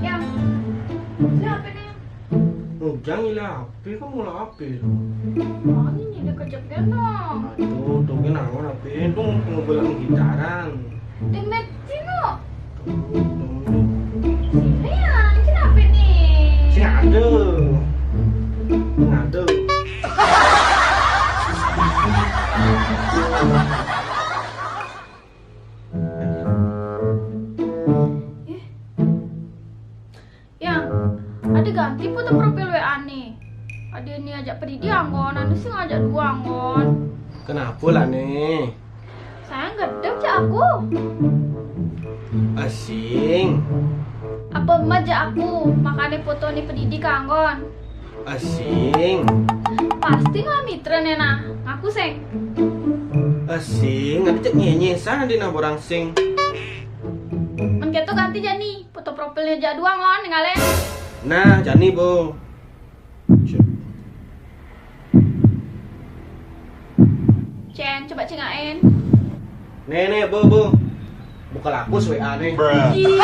Yang, siapa nih? Jangan lah HP, kamu lah HP. Oh, ini dia kejap genong. Aduh, tuh kenapa HP itu ngobrol gitaran. Demet sino. Sini yang, kenapa nih? Sing ada. Sing ada. Yang, ada ganti foto profil WA nih. Ada ini ajak pergi anggon, anu sih ngajak dua anggon. Kenapa lah nih? Saya gedek cak aku. Asing. Apa emak aku makanya foto nih pendidik anggon. Asing. Pasti nggak mitra nena. Ngaku seng. Asing, nanti cek nyenye sana di naborang sing. Men keto ganti jani foto profilnya jak dua ngon ngalen. Nah, jani bo. Cen coba cengain. Nih, bo. Buka lapus WA nih. Ih.